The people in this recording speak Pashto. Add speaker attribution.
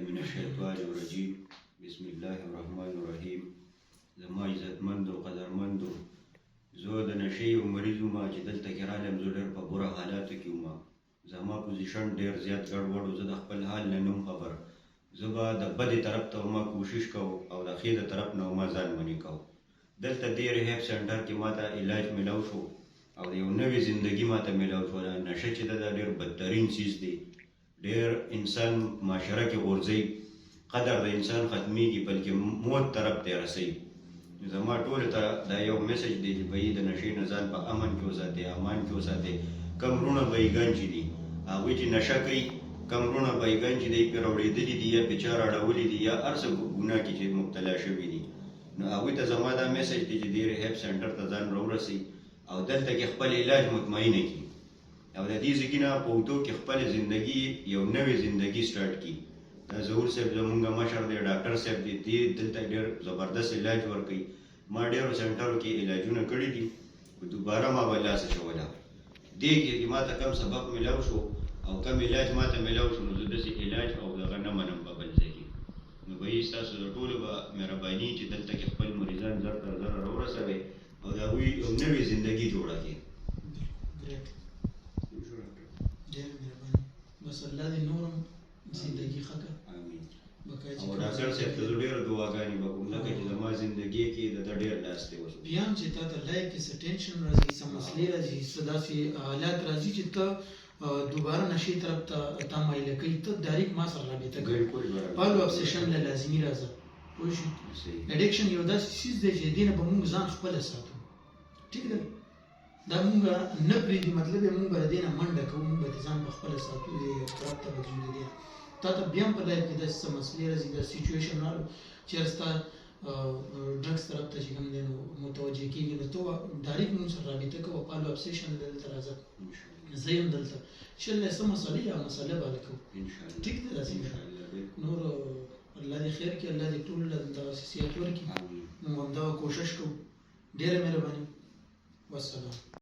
Speaker 1: من الشیطان الرجیم. بسم الله الرحمن الرحیم. زما عزتمندو قدرمندو، زه د نشې یو مریض وم چې دلته کې رالم. زه ډېر په بوره حالاتو کې وم. زما پوزیشن ډېر زیات ګډوډ و. زه د خپل حال نه نم خبر. زه به د بدې طرف ته ما کوشش کوم او د ښې د طرف نه ما ځان منې کوم. دلته دې ریهاب سنټر کې ما ته علاج میلاو شو او د یو نوې زندګي ما ته میلاو شوله. نشه چې ده دا ډېر بدترین څیز دی. ډېر انسان معاشره کې غورځوي، قدر د انسان ختمیږي، بلکې موت طرف ته یې رسوي. زما ټولو ته دا یو میسج دی چې بهي د نشې نه ځان په امن کې وساتئ، امان کې وساتئ. کم وروڼه بهیګان چې دي هغوی چې نشه کوي، کم وروڼه بهیګان چې دی پرې راوړېدلي دي یا پې چا راړولي دي یا هر څه ګناه کې چې مبتلا شوي دي، نو هغوی ته زما دا میسج دی چې دې ریهاب سنټر ته ځان راورسئ او دلته کې خپل علاج مطمئنه کړي او د دې ځګي نه په اوږدو کې خپل زندګي یو نوې زندګي سټارټ کړي. دا ظهور صاحب زمونږ مشر دی، ډاکټر صاحب دی، دې دلته ډېر زبردست علاج ورکوي. ما ډېرو سنټرو کې علاجونه کړي دي، خو دوباره ما به لاس اچولی. دې کې ما ته کم سبق میلاو شو او کم علاج ما ته میلاو شو، نو زه داسې علاج او دغه نه منم په بل ځای کې. نو بهي ستاسو د ټولو به مهرباني چې دلته کې خپل مریضان زر تر زره راورسوئ او د هغوی یو نوې زندګي جوړه کړي.
Speaker 2: ډېر مهرباني. بس الله دې نور هم زندګي ښه کړه.
Speaker 1: او ډاکټر صاحب ته زه ډېره دعاګانې به کوم، ځکه چې زما زندګۍ کې د ده ډېر لاس دی.
Speaker 2: بیا هم چې تا ته لایف کې څه ټینشن راځي، څه مسلې راځي، څه داسې حالات راځي چې ته دوباره نشې طرف ته تا مایله کوي، ته ډایرکټ ما سره رابطه کوې. پالو ابسیشن له لازمي راځه. پوه شوې؟ اډکشن یو داسې څیز دی چې دې نه به مونږ ځان خپله ساتو. ټیک ده؟ دا مونږ نه پرېږدي، مطلب یې مونږ به د دې نه منډه کوو، مونږ به ځان په خپله ساتو. دې طرف ته به ځو. د دې تا ته بیا هم په لایف کې داسې څه مسلې راځي، داسې سچویشن راغلو چېرې ستا ډرګس طرف ته چې کوم دی نو متوجه کېږي، نو ته ډایرکټ مونږ سره رابطه کوه. پالو ابسیشن دلته راځه، زه یم دلته. انشاءالله څه مسلې یا مسله به حل کوو. ټیک دی؟ داسې نور الله دې خیر کړي، الله دې ټولو له دغسې صحت ورکړي. مونږ همدغه کوشش کوو. ډېره مهرباني. والسلام.